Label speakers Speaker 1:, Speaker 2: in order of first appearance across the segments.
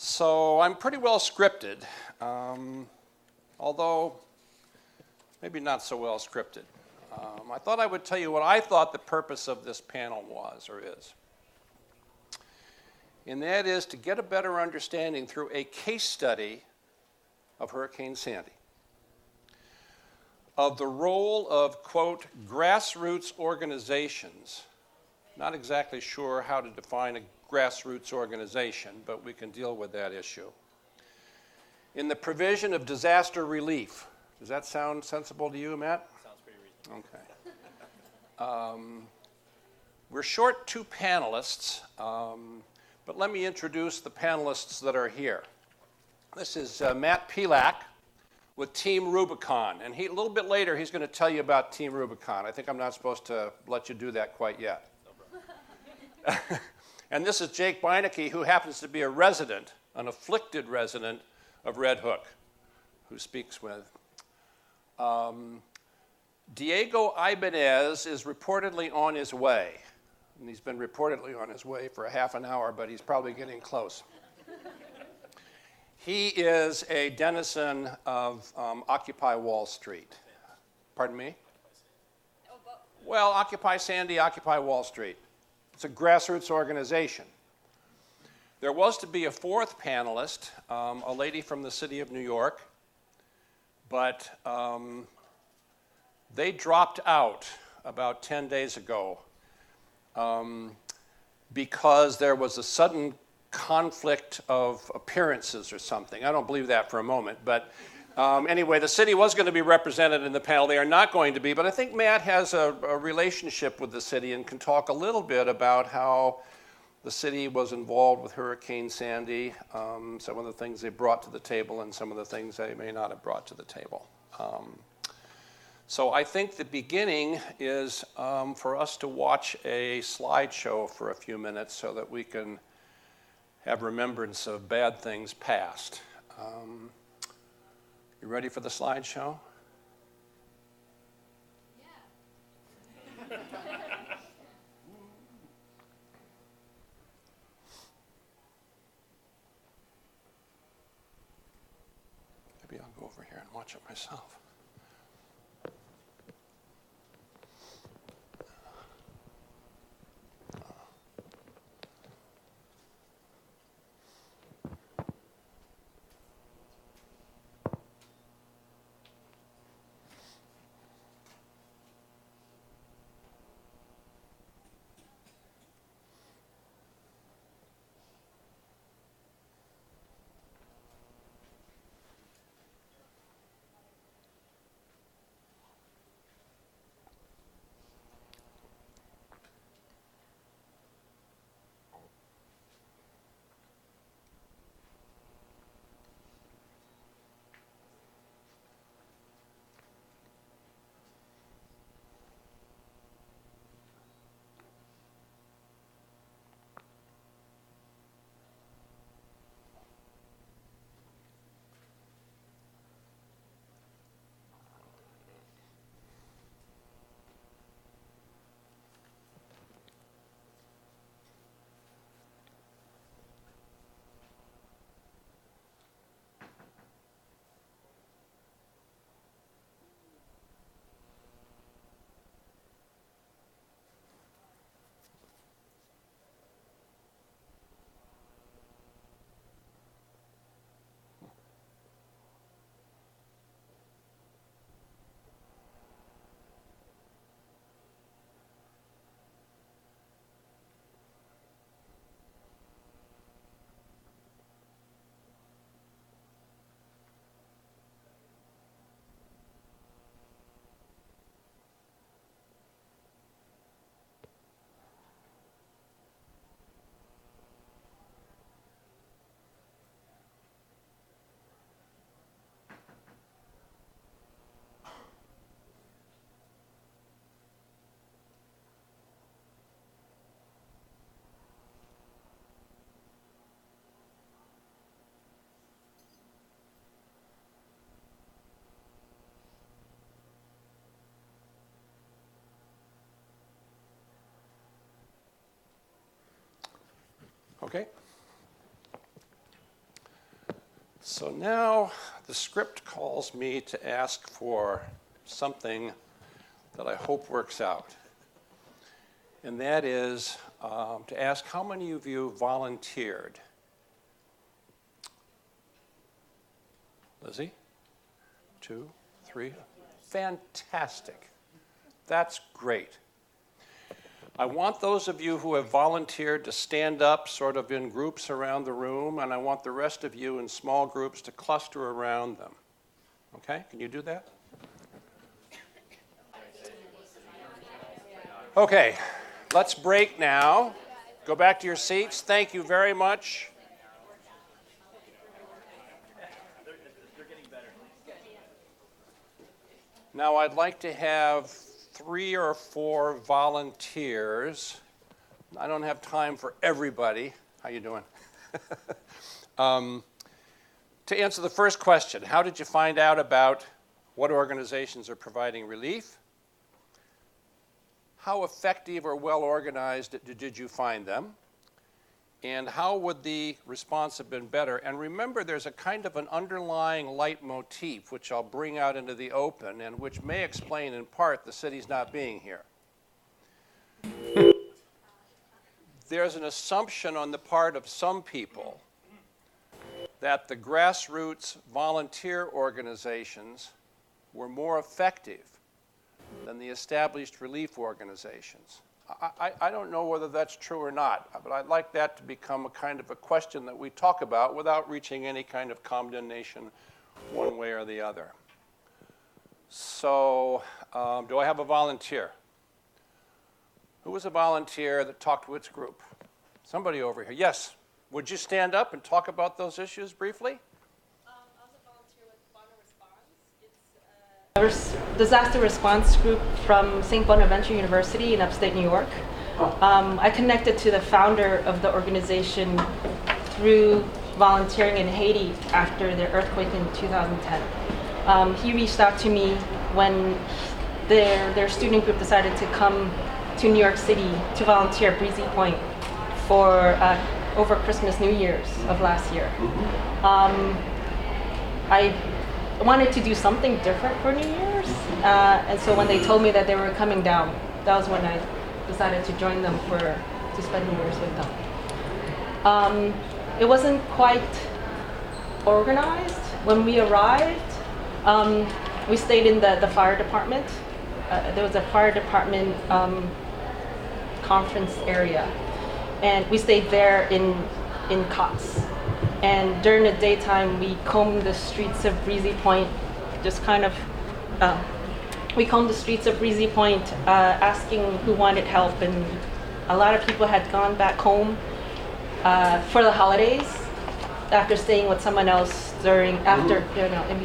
Speaker 1: So I'm pretty well scripted, although maybe not so well scripted. I thought I would tell you what I thought the purpose of this panel was or is. And that is to get a better understanding through a case study of Hurricane Sandy, of the role of, quote, grassroots organizations. Not exactly sure how to define a grassroots organization, but we can deal with that issue. In the provision of disaster relief. Does that sound sensible to you, Matt?
Speaker 2: Sounds pretty reasonable.
Speaker 1: Okay. We're short two panelists, but let me introduce the panelists that are here. This is Matt Pelak with Team Rubicon, and a little bit later he's going to tell you about Team Rubicon. I think I'm not supposed to let you do that quite yet. No problem. And this is Jake Beinecke, who happens to be a resident, an afflicted resident of Red Hook, who speaks with. Diego Ibanez is reportedly on his way. And he's been reportedly on his way for a half an hour, but he's probably getting close. He is a denizen of Occupy Wall Street. Pardon me? Well, Occupy Sandy, Occupy Wall Street. It's a grassroots organization. There was to be a fourth panelist, a lady from the city of New York, but they dropped out about 10 days ago because there was a sudden conflict of appearances or something. I don't believe that for a moment, but anyway, the city was going to be represented in the panel. They are not going to be, but I think Matt has a relationship with the city and can talk a little bit about how the city was involved with Hurricane Sandy, some of the things they brought to the table and some of the things they may not have brought to the table. So I think the beginning is for us to watch a slideshow for a few minutes so that we can have remembrance of bad things past. You ready for the slideshow?
Speaker 3: Yeah.
Speaker 1: Maybe I'll go over here and watch it myself. Okay. So now the script calls me to ask for something that I hope works out. And that is to ask how many of you volunteered? Lizzie? 2, 3? Fantastic. That's great. I want those of you who have volunteered to stand up sort of in groups around the room, and I want the rest of you in small groups to cluster around them. Okay, can you do that? Okay, let's break now. Go back to your seats. Thank you very much. Now I'd like to have 3 or 4 volunteers. I don't have time for everybody. How you doing? To answer the first question, how did you find out about what organizations are providing relief? How effective or well organized did you find them? And how would the response have been better? And remember, there's a kind of an underlying leitmotif which I'll bring out into the open and which may explain in part the city's not being here. There's an assumption on the part of some people that the grassroots volunteer organizations were more effective than the established relief organizations. I don't know whether that's true or not, but I'd like that to become a kind of a question that we talk about without reaching any kind of condemnation one way or the other. So, do I have a volunteer? Who was a volunteer that talked to its group? Somebody over here. Yes. Would you stand up and talk about those issues briefly?
Speaker 3: I was a volunteer with Response.
Speaker 2: It's a disaster response group from St. Bonaventure University in upstate New York. I connected to the founder of the organization through volunteering in Haiti after the earthquake in 2010. He reached out to me when their student group decided to come to New York City to volunteer at Breezy Point for over Christmas, New Year's of last year. I wanted to do something different for New Year's, and so when they told me that they were coming down, that was when I decided to join them to spend New Year's with them. It wasn't quite organized. When we arrived, we stayed in the fire department. There was a fire department conference area, and we stayed there in cots. And during the daytime, we combed the streets of Breezy Point, asking who wanted help. And a lot of people had gone back home for the holidays after staying with someone else in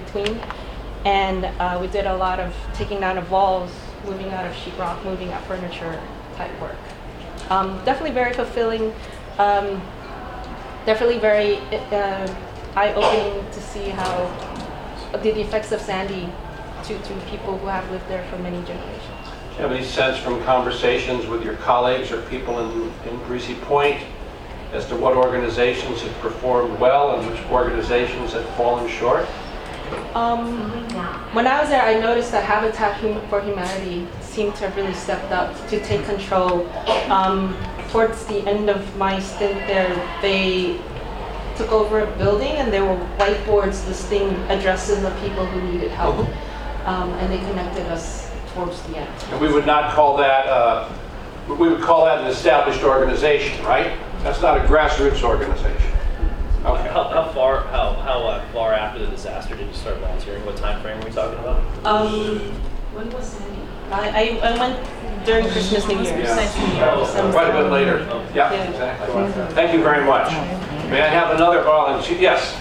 Speaker 2: between. And we did a lot of taking down of walls, moving out of sheetrock, moving out furniture type work. Definitely very fulfilling. Definitely very eye-opening to see how the effects of Sandy to people who have lived there for many generations.
Speaker 1: Do you have any sense from conversations with your colleagues or people in Breezy Point as to what organizations have performed well and which organizations have fallen short?
Speaker 2: When I was there, I noticed that Habitat for Humanity seemed to have really stepped up to take control. Towards the end of my stint there, they took over a building and there were whiteboards listing addresses of people who needed help. And they connected us towards the end.
Speaker 1: And we would not call that, we would call that an established organization, right? That's not a grassroots organization. Okay.
Speaker 4: How far after the disaster did you start volunteering? What time frame are we talking about?
Speaker 2: When was Sandy? I went during Christmas, New Year's.
Speaker 1: Quite a bit later. Yeah, exactly. Thank you very much. May I have another volunteer? Yes.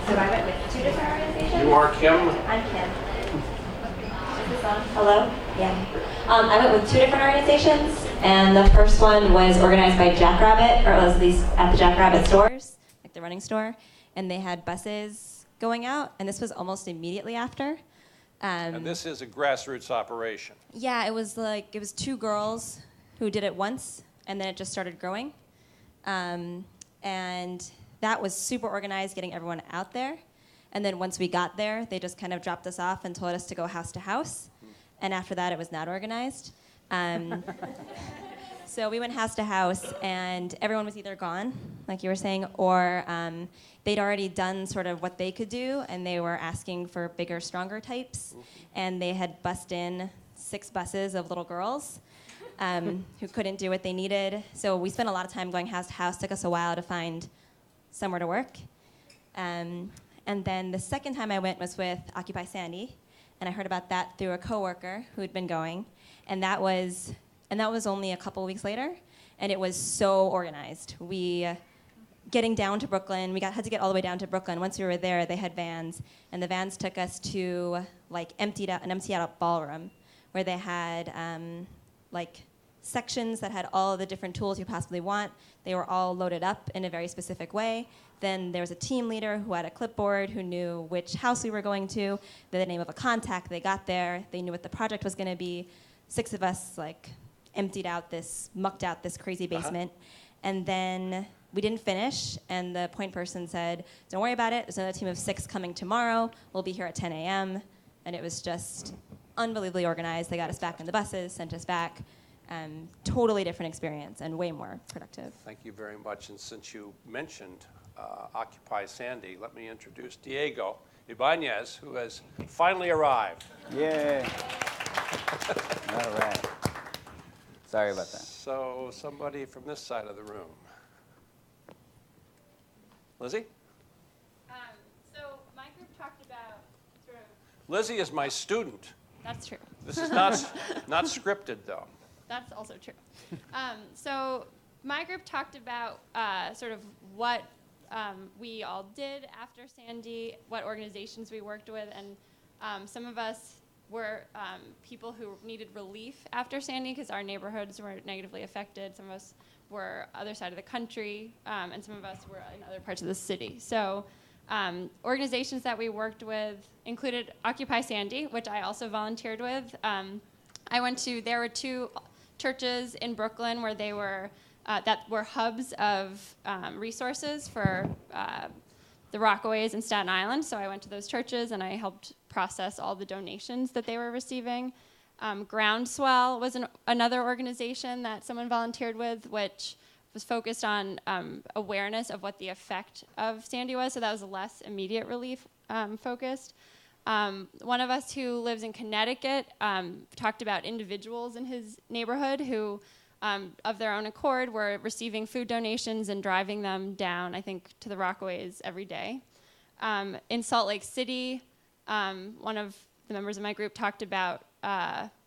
Speaker 5: So I went with 2 different organizations.
Speaker 1: You are Kim?
Speaker 5: I'm Kim. Is this on? Hello? Yeah. I went with 2 different organizations, and the first one was organized by Jackrabbit, or at least at the Jackrabbit stores, like the running store, and they had buses going out, and this was almost immediately after.
Speaker 1: And this is a grassroots operation.
Speaker 5: Yeah, it was 2 girls who did it once, and then it just started growing. And that was super organized, getting everyone out there. And then once we got there, they just kind of dropped us off and told us to go house to house. And after that, it was not organized. So we went house to house, and everyone was either gone, like you were saying, or they'd already done sort of what they could do, and they were asking for bigger, stronger types. And they had bussed in 6 buses of little girls who couldn't do what they needed. So we spent a lot of time going house to house. Took us a while to find somewhere to work. And then the second time I went was with Occupy Sandy, and I heard about that through a coworker who had been going, and that was only a couple weeks later, and it was so organized. Getting down to Brooklyn, had to get all the way down to Brooklyn. Once we were there, they had vans, and the vans took us to an emptied out ballroom where they had sections that had all of the different tools you possibly want. They were all loaded up in a very specific way. Then there was a team leader who had a clipboard, who knew which house we were going to, the name of a contact. They got there, they knew what the project was going to be. 6 of us mucked out this crazy basement. And then we didn't finish, and the point person said, don't worry about it, there's another team of 6 coming tomorrow. We'll be here at 10 a.m. And it was just unbelievably organized. They got us back in the buses, sent us back. Totally different experience and way more productive.
Speaker 1: Thank you very much. And since you mentioned Occupy Sandy, let me introduce Diego Ibanez, who has finally arrived.
Speaker 6: Yay. All right. Sorry about that.
Speaker 1: So somebody from this side of the room. Lizzie?
Speaker 3: So my group talked about sort of.
Speaker 1: Lizzie is my student.
Speaker 3: That's true.
Speaker 1: This is not scripted, though.
Speaker 3: That's also true. So my group talked about sort of what we all did after Sandy, what organizations we worked with, and some of us were people who needed relief after Sandy because our neighborhoods were negatively affected. Some of us were other side of the country, and some of us were in other parts of the city. So organizations that we worked with included Occupy Sandy, which I also volunteered with. There were 2 churches in Brooklyn where they were, that were hubs of resources for the Rockaways in Staten Island. So I went to those churches and I helped process all the donations that they were receiving. Groundswell was another organization that someone volunteered with, which was focused on awareness of what the effect of Sandy was. So that was less immediate relief focused. One of us who lives in Connecticut talked about individuals in his neighborhood who, of their own accord, were receiving food donations and driving them down, I think, to the Rockaways every day. In Salt Lake City, one of the members of my group talked about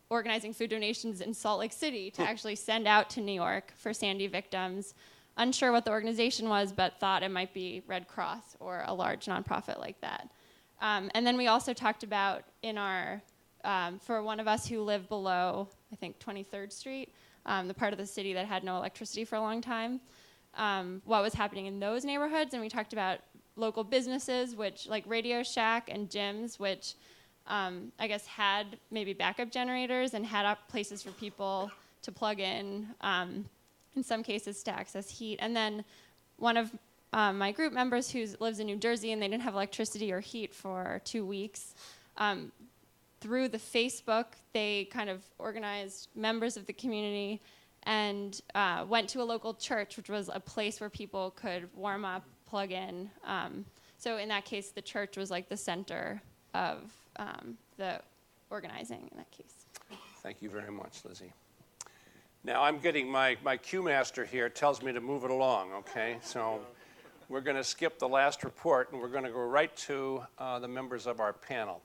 Speaker 3: organizing food donations in Salt Lake City to actually send out to New York for Sandy victims. Unsure what the organization was, but thought it might be Red Cross or a large nonprofit like that. And then we also talked about for one of us who lived below, I think, 23rd Street, the part of the city that had no electricity for a long time, what was happening in those neighborhoods. And we talked about local businesses, which like Radio Shack and gyms, which I guess had maybe backup generators and had places for people to plug in some cases to access heat. And then one of my group members who lives in New Jersey, and they didn't have electricity or heat for 2 weeks. Through the Facebook, they kind of organized members of the community and went to a local church, which was a place where people could warm up, plug in. So in that case, the church was like the center of the organizing in that case.
Speaker 1: Thank you very much, Lizzie. Now I'm getting my cue master here tells me to move it along, okay? So we're going to skip the last report, and we're going to go right to the members of our panel.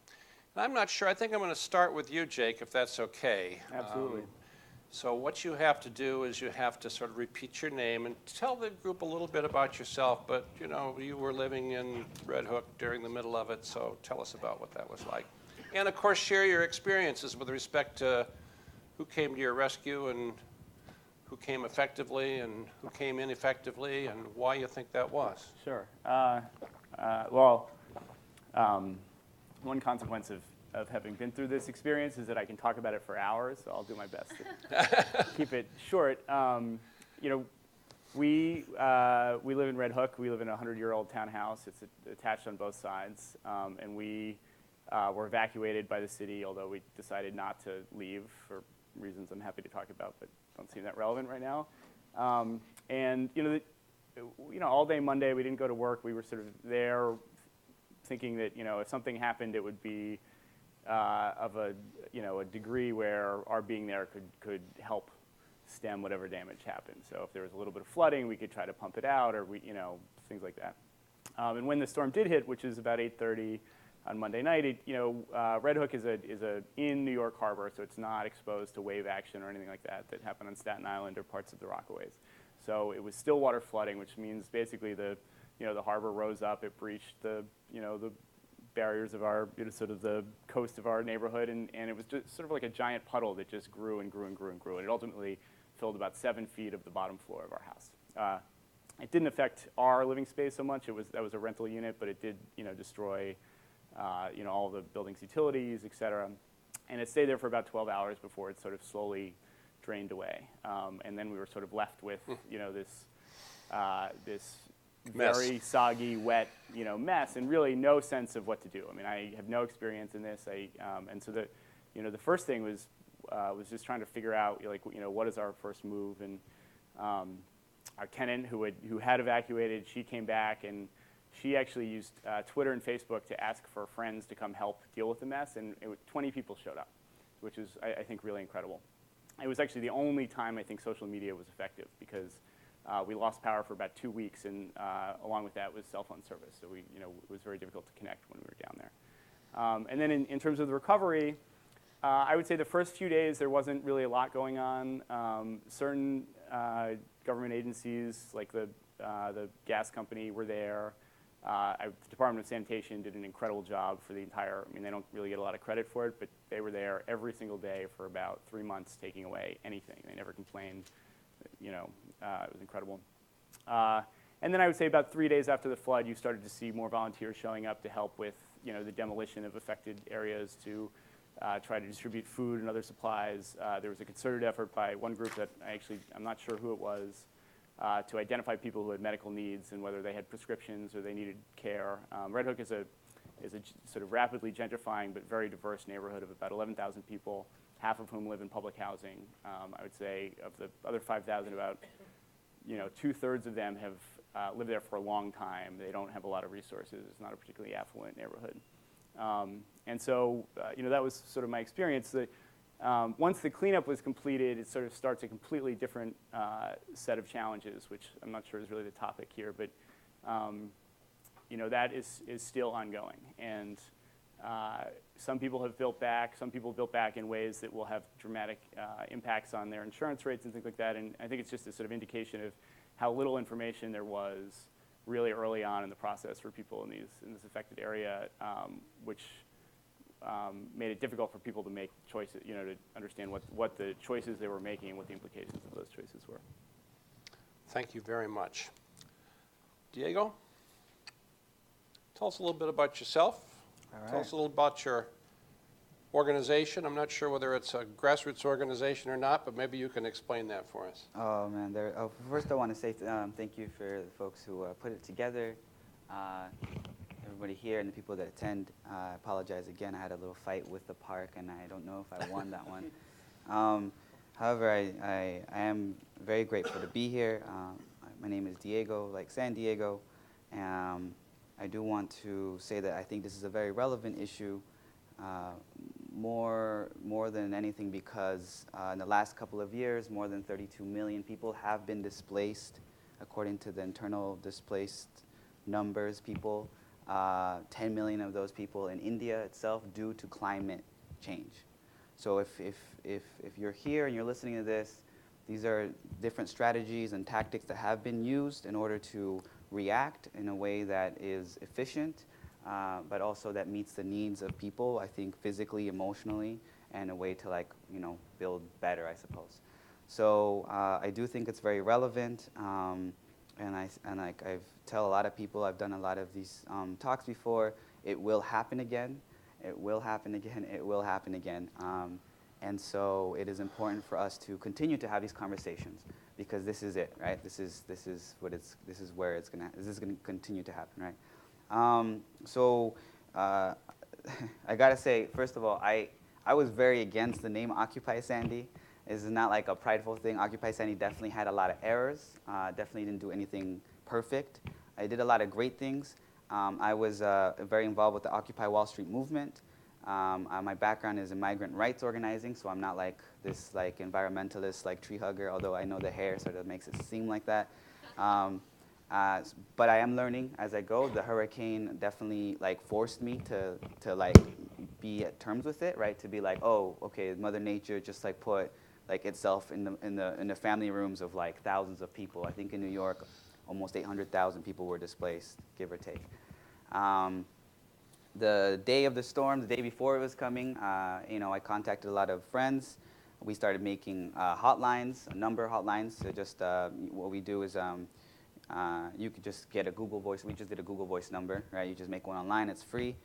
Speaker 1: And I'm not sure. I think I'm going to start with you, Jake, if that's okay.
Speaker 6: Absolutely.
Speaker 1: So what you have to do is you have to sort of repeat your name and tell the group a little bit about yourself. But, you know, you were living in Red Hook during the middle of it, so tell us about what that was like. And, of course, share your experiences with respect to who came to your rescue and who came effectively and who came ineffectively and why you think that was.
Speaker 6: Sure. One consequence of having been through this experience is that I can talk about it for hours, so I'll do my best to keep it short. we live in Red Hook. We live in a 100-year-old townhouse. It's attached on both sides, and we were evacuated by the city, although we decided not to leave for reasons I'm happy to talk about, but don't seem that relevant right now. And all day Monday we didn't go to work. We were sort of there, thinking that if something happened, it would be of a degree where our being there could help stem whatever damage happened. So if there was a little bit of flooding, we could try to pump it out, or things like that. And when the storm did hit, which is about 8:30 on Monday night, Red Hook is in New York Harbor, so it's not exposed to wave action or anything like that happened on Staten Island or parts of the Rockaways. So it was still water flooding, which means basically the harbor rose up, it breached the barriers of our sort of the coast of our neighborhood, and it was just sort of like a giant puddle that just grew and grew and grew and grew, and it ultimately filled about 7 feet of the bottom floor of our house. It didn't affect our living space so much. That was a rental unit, but it did destroy all the building's utilities, et cetera. And it stayed there for about 12 hours before it sort of slowly drained away. And then we were sort of left with this very soggy, wet mess, and really no sense of what to do. I mean, I have no experience in this. And so the first thing was just trying to figure out what is our first move. And our tenant who had evacuated, she came back, and she actually used Twitter and Facebook to ask for friends to come help deal with the mess, and 20 people showed up, which is, I think, really incredible. It was actually the only time I think social media was effective, because we lost power for about 2 weeks, and along with that was cell phone service, so it was very difficult to connect when we were down there. And then in terms of the recovery, I would say the first few days there wasn't really a lot going on. Certain government agencies, like the gas company, were there. The Department of Sanitation did an incredible job for the entire, they don't really get a lot of credit for it, but they were there every single day for about 3 months taking away anything. They never complained. It was incredible. And then I would say about 3 days after the flood, you started to see more volunteers showing up to help with the demolition of affected areas, to try to distribute food and other supplies. There was a concerted effort by one group that I'm not sure who it was, to identify people who had medical needs and whether they had prescriptions or they needed care. Red Hook is a sort of rapidly gentrifying but very diverse neighborhood of about 11,000 people, half of whom live in public housing. I would say of the other 5,000, about 2/3 of them have lived there for a long time. They don't have a lot of resources. It's not a particularly affluent neighborhood. And so that was sort of my experience. Once the cleanup was completed, it sort of starts a completely different set of challenges, which I'm not sure is really the topic here, but that is still ongoing. And some people have built back. Some people built back in ways that will have dramatic impacts on their insurance rates and things like that. And I think it's just a sort of indication of how little information there was really early on in the process for people in this affected area, which made it difficult for people to make choices, to understand what the choices they were making and what the implications of those choices were.
Speaker 1: Thank you very much. Diego, tell us a little bit about yourself.
Speaker 7: All right.
Speaker 1: Tell us a little about your organization. I'm not sure whether it's a grassroots organization or not, but maybe you can explain that for us.
Speaker 7: Oh, man. First, I want to say thank you for the folks who put it together. Everybody here and the people that attend. I apologize again. I had a little fight with the park, and I don't know if I won that one. However, I am very grateful to be here. My name is Diego, like San Diego. I do want to say that I think this is a very relevant issue, more than anything, because in the last couple of years, more than 32 million people have been displaced, according to the internal displaced numbers. 10 million of those people in India itself due to climate change. So if you're here and you're listening to this, these are different strategies and tactics that have been used in order to react in a way that is efficient, but also that meets the needs of people, I think physically, emotionally, and a way to build better, I suppose. So I do think it's very relevant. And I've tell a lot of people, I've done a lot of these talks before, it will happen again. It will happen again. It will happen again. And so it is important for us to continue to have these conversations because this is it, right? This is where it's gonna continue to happen, right? I gotta say, first of all, I was very against the name Occupy Sandy. This is not like a prideful thing. Occupy Sandy definitely had a lot of errors. Definitely didn't do anything perfect. I did a lot of great things. I was very involved with the Occupy Wall Street movement. My background is in migrant rights organizing, so I'm not like this like environmentalist, like tree hugger, although I know the hair sort of makes it seem like that. But I am learning as I go. The hurricane definitely like forced me to like be at terms with it, right? To be like, oh, okay, Mother Nature just like put like itself in the family rooms of like thousands of people. I think in New York, almost 800,000 people were displaced, give or take. The day of the storm, the day before it was coming, I contacted a lot of friends. We started making hotlines, a number of hotlines. So just what we do is you could just get a Google Voice. We just did a Google Voice number, right? You just make one online. It's free.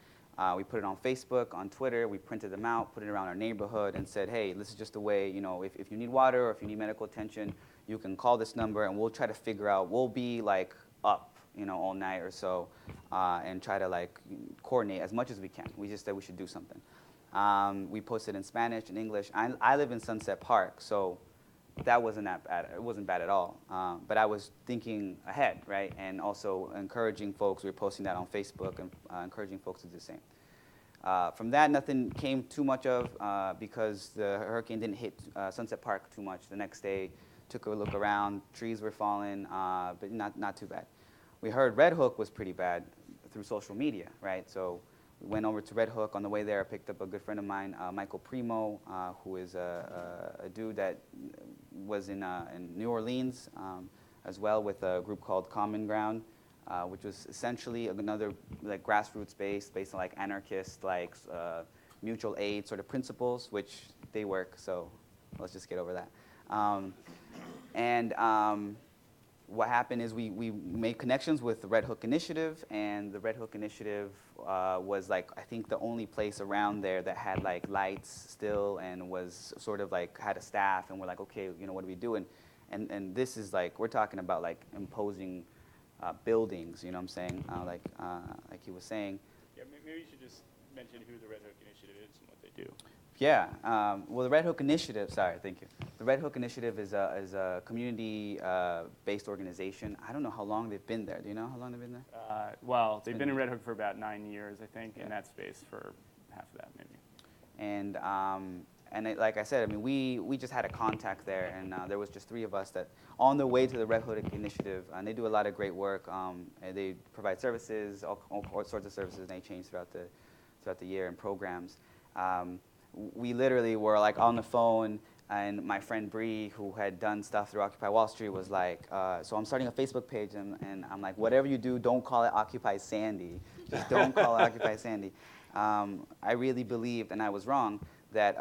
Speaker 7: We put it on Facebook, on Twitter. We printed them out, put it around our neighborhood, and said, hey, this is just a way, if you need water or if you need medical attention, you can call this number, and we'll try to figure out. We'll be like up, all night or so, and try to like coordinate as much as we can. We just said we should do something. We posted in Spanish and English. I live in Sunset Park, so that wasn't that bad. It wasn't bad at all. But I was thinking ahead, right? And also encouraging folks. We were posting that on Facebook and encouraging folks to do the same. From that, nothing came too much of because the hurricane didn't hit Sunset Park too much. The next day, took a look around. Trees were falling, but not too bad. We heard Red Hook was pretty bad through social media, right? So we went over to Red Hook. On the way there, I picked up a good friend of mine, Michael Primo, who is a dude that was in New Orleans as well with a group called Common Ground, which was essentially another like grassroots based on like anarchist, like mutual aid sort of principles, which they work. So let's just get over that. What happened is we made connections with the Red Hook Initiative, and the Red Hook Initiative was like, I think the only place around there that had like lights still and was sort of like had a staff, and we're like, okay, what do we do? And this is like, we're talking about like imposing buildings, what I'm saying? Like he was saying.
Speaker 6: Yeah, maybe you should just mention who the Red Hook Initiative is and what they do.
Speaker 7: Yeah, well, the Red Hook Initiative, sorry, thank you. The Red Hook Initiative is a community-based organization. I don't know how long they've been there. Do you know how long they've been there?
Speaker 6: Well, they've been in Red Hook for about 9 years, I think, in that space for half of that, maybe.
Speaker 7: And like I said, I mean, we just had a contact there, and there was just 3 of us that on the way to the Red Hook Initiative, and they do a lot of great work. And they provide services, all sorts of services, and they change throughout the year and programs. We literally were like on the phone, and my friend Bree, who had done stuff through Occupy Wall Street, was like, so I'm starting a Facebook page, and I'm like, whatever you do, don't call it Occupy Sandy. Just don't call it Occupy Sandy. I really believed, and I was wrong, that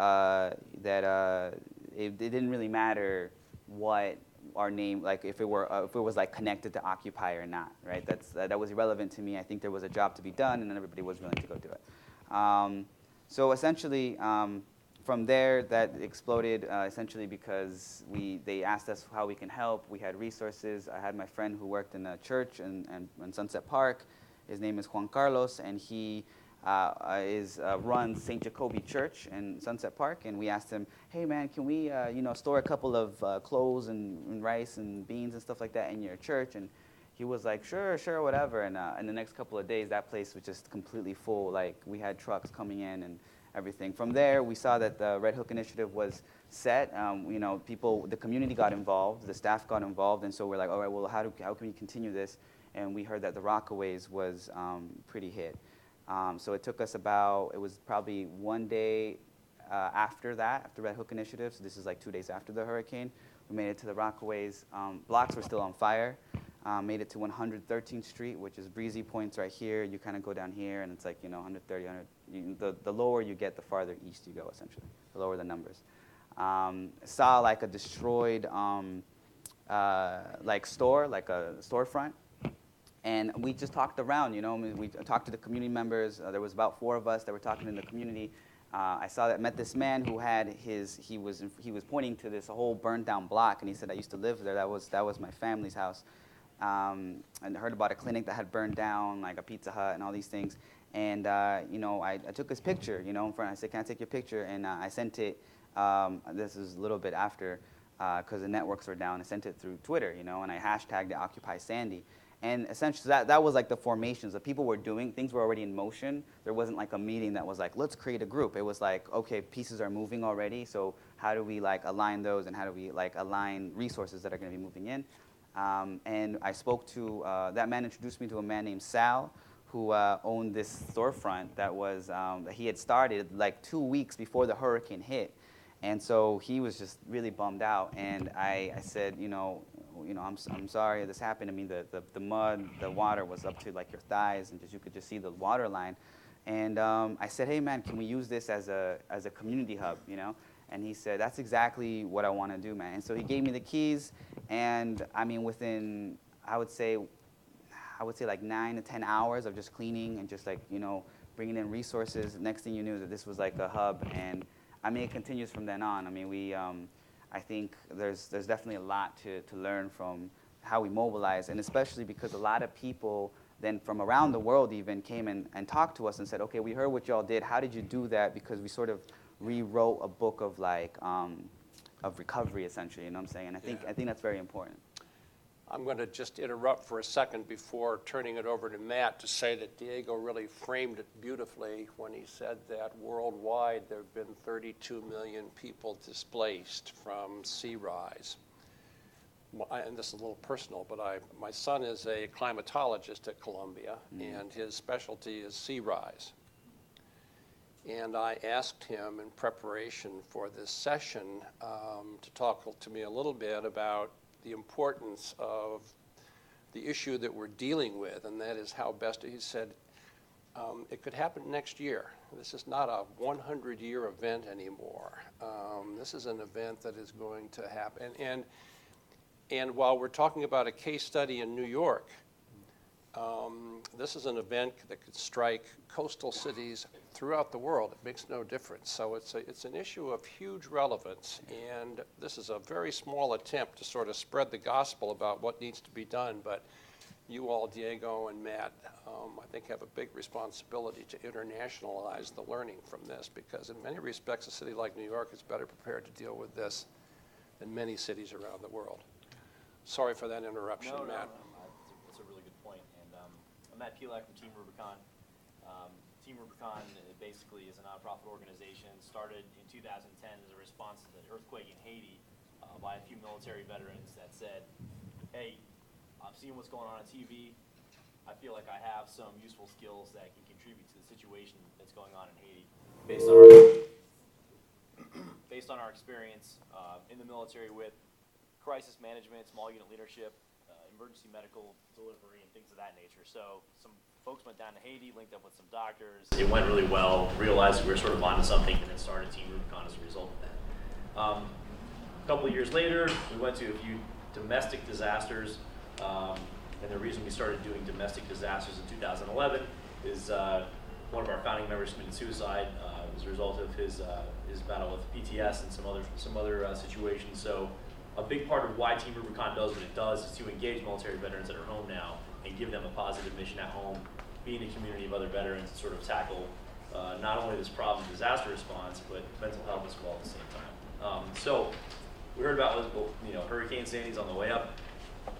Speaker 7: it didn't really matter what our name, like if it was like connected to Occupy or not, right? That was irrelevant to me. I think there was a job to be done, and then everybody was willing to go do it. So essentially, from there, that exploded essentially because they asked us how we can help. We had resources. I had my friend who worked in a church in Sunset Park. His name is Juan Carlos, and he runs St. Jacoby Church in Sunset Park. And we asked him, hey man, can we store a couple of clothes and rice and beans and stuff like that in your church? And he was like, sure, whatever. And in the next couple of days, that place was just completely full. Like, we had trucks coming in and everything. From there, we saw that the Red Hook Initiative was set. The community got involved, the staff got involved, and so we're like, all right, well, how can we continue this? And we heard that the Rockaways was pretty hit. So it took us it was probably 1 day after Red Hook Initiative, so this is like 2 days after the hurricane. We made it to the Rockaways. Blocks were still on fire. Made it to 113th Street, which is Breezy Point's right here. You kind of go down here, and it's like 130, 100. The lower you get, the farther east you go, essentially. The lower the numbers. Saw like a destroyed like store, like a storefront, and we just talked around. We talked to the community members. There was about 4 of us that were talking in the community. I met this man who had he was pointing to this whole burned down block, and he said, I used to live there. That was my family's house. And heard about a clinic that had burned down, like a Pizza Hut and all these things. And I took his picture, in front. I said, can I take your picture? And I sent it. This is a little bit after, because the networks were down. I sent it through Twitter, and I hashtagged it Occupy Sandy. And essentially, that was like the formations. The people were doing, things were already in motion. There wasn't like a meeting that was like, let's create a group. It was like, okay, pieces are moving already, so how do we like align those, and how do we like align resources that are going to be moving in? And I spoke to, that man introduced me to a man named Sal, who owned this storefront that was, that he had started like 2 weeks before the hurricane hit. And so he was just really bummed out, and I said, I'm sorry this happened. I mean, the mud, the water was up to like your thighs, and you could just see the water line. And I said, hey man, can we use this as a community hub, And he said, that's exactly what I want to do, man. And so he gave me the keys, and I mean, within, I would say like 9 to 10 hours of just cleaning and just like, bringing in resources. Next thing you knew, that this was like a hub, and I mean, it continues from then on. I mean, I think there's definitely a lot to learn from how we mobilize, and especially because a lot of people then from around the world even came and talked to us and said, okay, we heard what y'all did. How did you do that? Because we sort of rewrote a book of like, of recovery, essentially, you know what I'm saying? And I think that's very important.
Speaker 1: I'm going to just interrupt for a second before turning it over to Matt to say that Diego really framed it beautifully when he said that worldwide there have been 32 million people displaced from sea rise. And this is a little personal, but my son is a climatologist at Columbia, and his specialty is sea rise. And I asked him in preparation for this session to talk to me a little bit about the importance of the issue that we're dealing with, and that is how best, he said, it could happen next year. This is not a 100-year event anymore. This is an event that is going to happen. And while we're talking about a case study in New York, this is an event that could strike coastal cities throughout the world. It makes no difference. So it's an issue of huge relevance, and this is a very small attempt to sort of spread the gospel about what needs to be done. But you all, Diego and Matt, I think have a big responsibility to internationalize the learning from this, because in many respects, a city like New York is better prepared to deal with this than many cities around the world. Sorry for that interruption, Matt.
Speaker 4: That's a really good point. And I'm Matt Pelak from Team Rubicon. Team Rubicon basically is a nonprofit organization started in 2010 as a response to the earthquake in Haiti by a few military veterans that said, hey, I'm seeing what's going on TV. I feel like I have some useful skills that can contribute to the situation that's going on in Haiti based on our experience in the military with crisis management, small unit leadership, emergency medical delivery, and things of that nature. So some folks went down to Haiti, linked up with some doctors. It went really well, realized we were sort of onto something, and then started Team Rubicon as a result of that. A couple of years later, we went to a few domestic disasters, and the reason we started doing domestic disasters in 2011 is one of our founding members committed suicide as a result of his battle with PTS and some other situations. So a big part of why Team Rubicon does what it does is to engage military veterans that are home now and give them a positive mission at home, be in a community of other veterans, and sort of tackle not only this problem of disaster response, but mental health as well at the same time. So we heard about Hurricane Sandy's on the way up.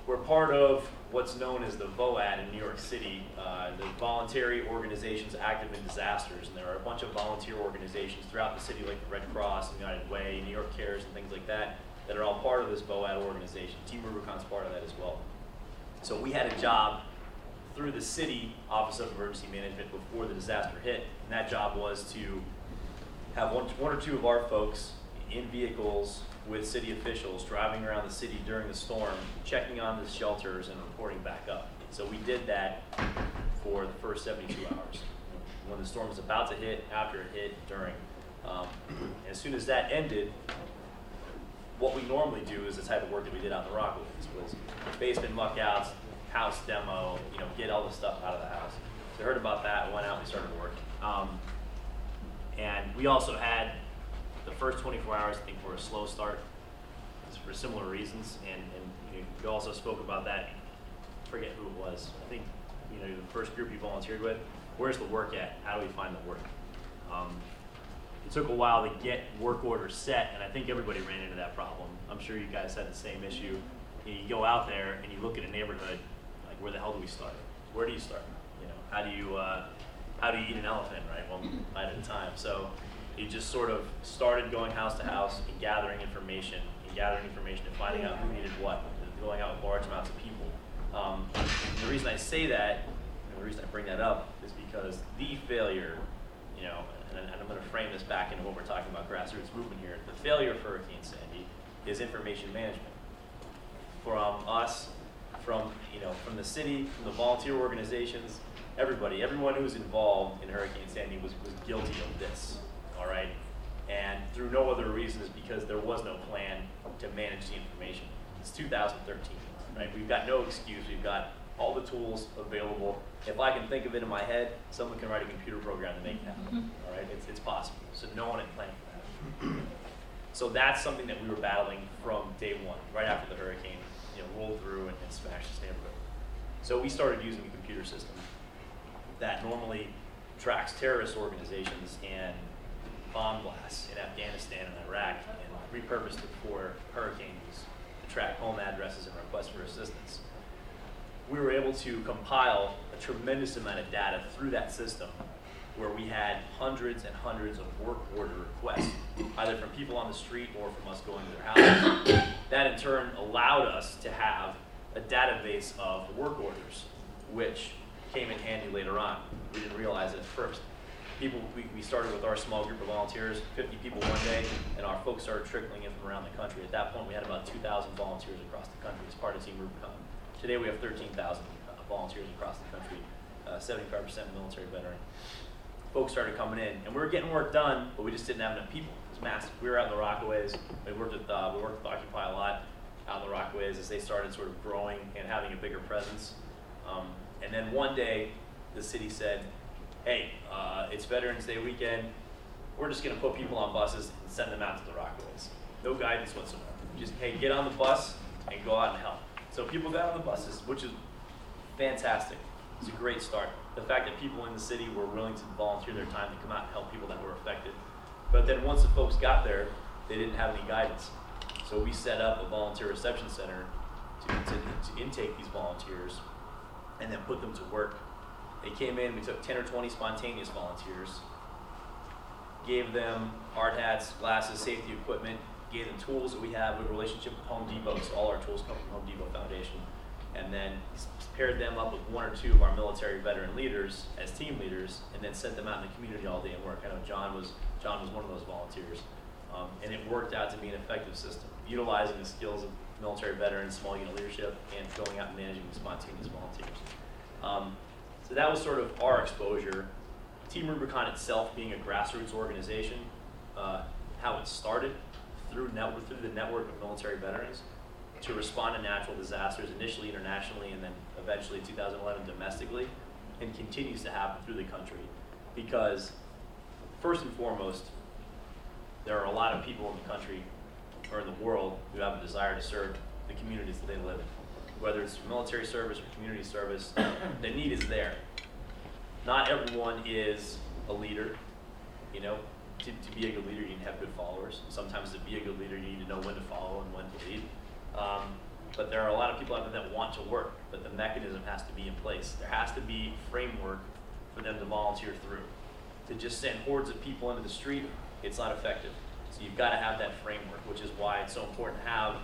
Speaker 4: We're part of what's known as the VOAD in New York City, the Voluntary Organizations Active in Disasters, and there are a bunch of volunteer organizations throughout the city like the Red Cross and United Way, New York Cares, and things like that are all part of this VOAD organization. Team Rubicon's part of that as well. So we had a job through the city Office of Emergency Management before the disaster hit, and that job was to have one or two of our folks in vehicles with city officials driving around the city during the storm, checking on the shelters and reporting back up. So we did that for the first 72 hours. When the storm was about to hit, after it hit, during. As soon as that ended, what we normally do is the type of work that we did out in the Rockaways was basement muck outs, house demo, get all the stuff out of the house. So I heard about that, went out, we started work. And we also had the first 24 hours, I think, were a slow start for similar reasons. And you also spoke about that. I forget who it was. I think the first group you volunteered with. Where's the work at? How do we find the work? It took a while to get work orders set, and I think everybody ran into that problem. I'm sure you guys had the same issue. You go out there and you look at a neighborhood, like where the hell do we start? Where do you start? How do you eat an elephant, right? One bite at a time. So you just sort of started going house to house and gathering information and finding out who needed what, and going out with large amounts of people. The reason I say that, and the reason I bring that up, is because the failure, and I'm going to frame this back into what we're talking about grassroots movement here. The failure of Hurricane Sandy is information management. From us, from the city, from the volunteer organizations, everyone who was involved in Hurricane Sandy was guilty of this, all right? And through no other reasons, because there was no plan to manage the information. It's 2013, right? We've got no excuse. We've got all the tools available. If I can think of it in my head, someone can write a computer program to make it happen, all right? It's possible. So no one had planned for that. So that's something that we were battling from day one, right after the hurricane rolled through and smashed this neighborhood. So we started using a computer system that normally tracks terrorist organizations and bomb blasts in Afghanistan and Iraq, and repurposed it for hurricanes to track home addresses and requests for assistance. We were able to compile a tremendous amount of data through that system, where we had hundreds and hundreds of work order requests, either from people on the street or from us going to their houses. That in turn allowed us to have a database of work orders, which came in handy later on. We didn't realize it at first. We started with our small group of volunteers, 50 people one day, and our folks started trickling in from around the country. At that point, we had about 2,000 volunteers across the country as part of Team Rubicon. Today, we have 13,000 volunteers across the country, 75% military veteran. Folks started coming in, and we were getting work done, but we just didn't have enough people. It was massive. We were out in the Rockaways. We worked with Occupy a lot out in the Rockaways as they started sort of growing and having a bigger presence. And then one day, the city said, hey, it's Veterans Day weekend. We're just going to put people on buses and send them out to the Rockaways. No guidance whatsoever. Just, hey, get on the bus and go out and help. So people got on the buses, which is fantastic. It's a great start. The fact that people in the city were willing to volunteer their time to come out and help people that were affected. But then once the folks got there, they didn't have any guidance. So we set up a volunteer reception center to intake these volunteers and then put them to work. They came in, we took 10 or 20 spontaneous volunteers, gave them hard hats, glasses, safety equipment, gave them tools that we have with a relationship with Home Depot, so all our tools come from Home Depot Foundation, and then paired them up with one or two of our military veteran leaders as team leaders, and then sent them out in the community all day and work. I know John was one of those volunteers, and it worked out to be an effective system, utilizing the skills of military veterans, small unit leadership, and going out and managing the spontaneous volunteers. So that was sort of our exposure. Team Rubicon itself being a grassroots organization, how it started through the network of military veterans to respond to natural disasters, initially internationally and then eventually 2011 domestically, and continues to happen through the country. Because first and foremost, there are a lot of people in the country or in the world who have a desire to serve the communities that they live in. Whether it's military service or community service, the need is there. Not everyone is a leader. To be a good leader, you need to have good followers. Sometimes to be a good leader, you need to know when to follow and when to lead. But there are a lot of people out there that want to work, but the mechanism has to be in place. There has to be a framework for them to volunteer through. To just send hordes of people into the street, it's not effective. So you've got to have that framework, which is why it's so important to have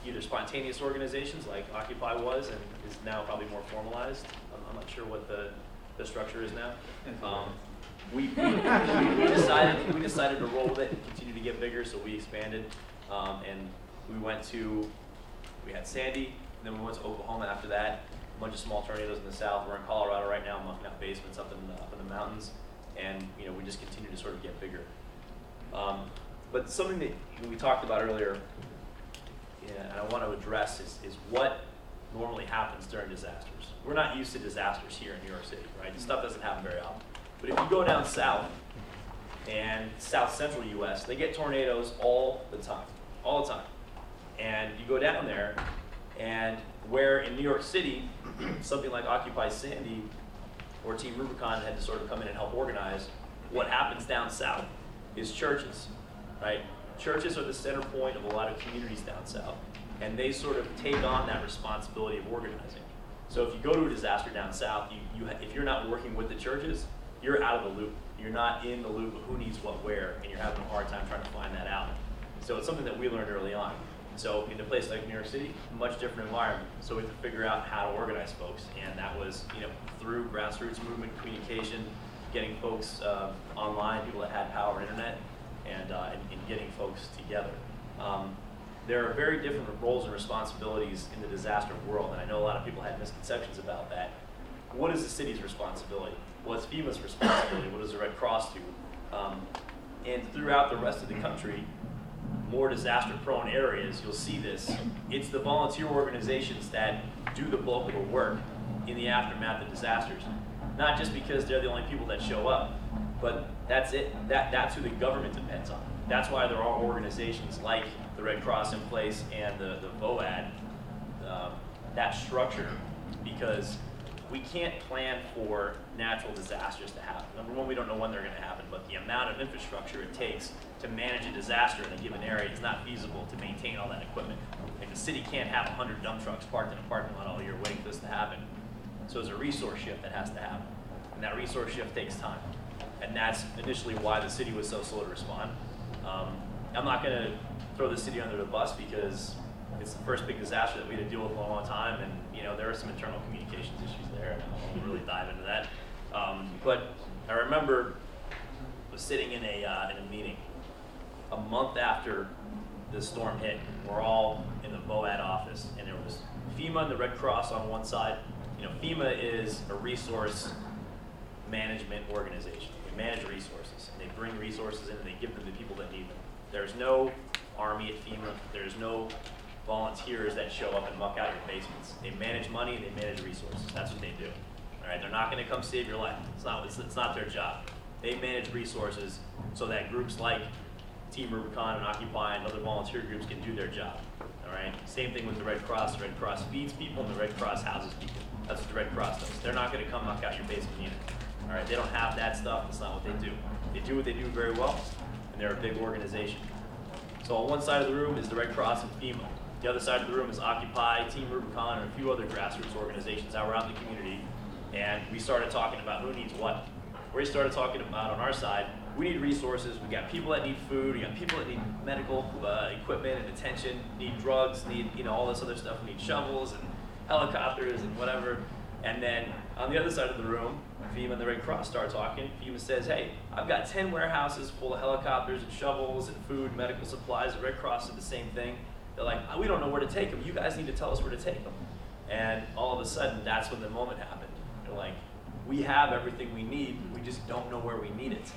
Speaker 4: either spontaneous organizations like Occupy was and is now probably more formalized. I'm not sure what the structure is now. We decided to roll with it and continue to get bigger, so we expanded. And we had Sandy, and then we went to Oklahoma after that. A bunch of small tornadoes in the south. We're in Colorado right now, mucking out basements up in the mountains. And we just continue to sort of get bigger. But something that we talked about earlier, and I want to address is what normally happens during disasters. We're not used to disasters here in New York City, right? This stuff doesn't happen very often. But if you go down south, and south central US, they get tornadoes all the time. And you go down there, and where in New York City, something like Occupy Sandy or Team Rubicon had to sort of come in and help organize, what happens down south is churches, right? Churches are the center point of a lot of communities down south, and they sort of take on that responsibility of organizing. So if you go to a disaster down south, if you're not working with the churches, you're out of the loop. You're not in the loop of who needs what where, and you're having a hard time trying to find that out. So it's something that we learned early on. So in a place like New York City, much different environment. So we have to figure out how to organize folks, and that was, through grassroots movement, communication, getting folks online, people that had power internet, and getting folks together. There are very different roles and responsibilities in the disaster world, and I know a lot of people had misconceptions about that. What is the city's responsibility? What's FEMA's responsibility? What does the Red Cross do? And throughout the rest of the country, more disaster-prone areas, you'll see this. It's the volunteer organizations that do the bulk of the work in the aftermath of disasters. Not just because they're the only people that show up, but that's it. That's who the government depends on. That's why there are organizations like the Red Cross in place and the VOAD, that structure, because we can't plan for natural disasters to happen. Number one, we don't know when they're going to happen, but the amount of infrastructure it takes to manage a disaster in a given area is not feasible to maintain all that equipment. Like the city can't have 100 dump trucks parked in a parking lot all year waiting for this to happen. So there's a resource shift that has to happen, and that resource shift takes time. And that's initially why the city was so slow to respond. I'm not going to throw the city under the bus because it's the first big disaster that we had to deal with in a long time, and there are some internal communications issues there, and I won't really dive into that. But I remember was sitting in a meeting a month after the storm hit. We're all in the VOAD office, and there was FEMA and the Red Cross on one side. FEMA is a resource management organization. They manage resources, and they bring resources in and they give them to people that need them. There's no army at FEMA. There's no volunteers that show up and muck out your basements. They manage money and they manage resources. That's what they do. All right, they're not going to come save your life. It's not their job. They manage resources so that groups like Team Rubicon and Occupy and other volunteer groups can do their job. All right. Same thing with the Red Cross. The Red Cross feeds people and the Red Cross houses people. That's what the Red Cross does. They're not going to come muck out your basement either. All right. They don't have that stuff. That's not what they do. They do what they do very well, and they're a big organization. So on one side of the room is the Red Cross and FEMA. The other side of the room is Occupy, Team Rubicon, and a few other grassroots organizations out around the community. And we started talking about who needs what. We started talking about on our side, we need resources. We got people that need food. We got people that need medical equipment and attention, need drugs, need all this other stuff. We need shovels and helicopters and whatever. And then on the other side of the room, FEMA and the Red Cross start talking. FEMA says, hey, I've got 10 warehouses full of helicopters and shovels and food, medical supplies. The Red Cross did the same thing. They're like, we don't know where to take them. You guys need to tell us where to take them. And all of a sudden, that's when the moment happened. They're like, we have everything we need, we just don't know where we need it.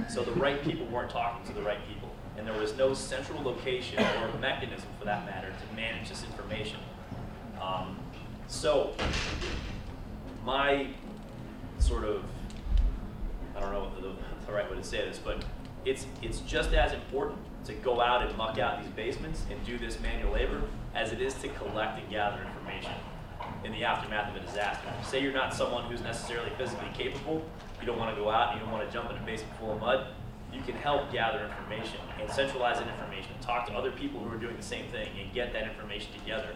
Speaker 4: So the right people weren't talking to the right people. And there was no central location or mechanism, for that matter, to manage this information. So my sort of, I don't know the right way to say this, but it's just as important to go out and muck out these basements and do this manual labor as it is to collect and gather information in the aftermath of a disaster. Say you're not someone who's necessarily physically capable, you don't want to go out, you don't want to jump in a basement full of mud, you can help gather information and centralize that information, talk to other people who are doing the same thing and get that information together.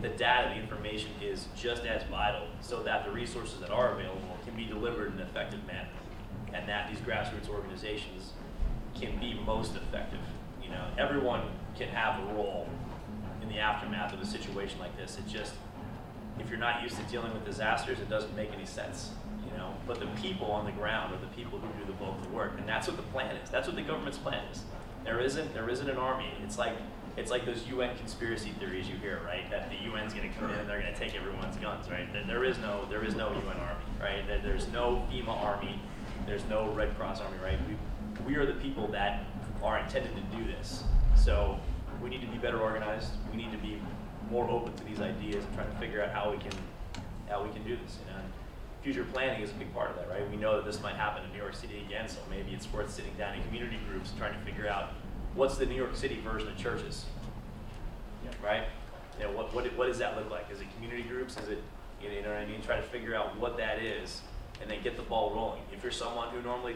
Speaker 4: The data, the information is just as vital so that the resources that are available can be delivered in an effective manner, and that these grassroots organizations can be most effective. Everyone can have a role in the aftermath of a situation like this. It just, if you're not used to dealing with disasters, it doesn't make any sense. But the people on the ground are the people who do the bulk of the work, and that's what the plan is. That's what the government's plan is. There isn't an army. It's like those UN conspiracy theories you hear, right? That the UN's going to come in and they're going to take everyone's guns, right? There is no UN army, right? There's no FEMA army. There's no Red Cross army, right? We are the people that are intended to do this. So we need to be better organized. We need to be more open to these ideas and try to figure out how we can do this. future planning is a big part of that, right? We know that this might happen in New York City again, so maybe it's worth sitting down in community groups and trying to figure out what's the New York City version of churches, right? You know, what does that look like? Is it community groups? Is it, you know what I mean? Try to figure out what that is, and then get the ball rolling. If you're someone who normally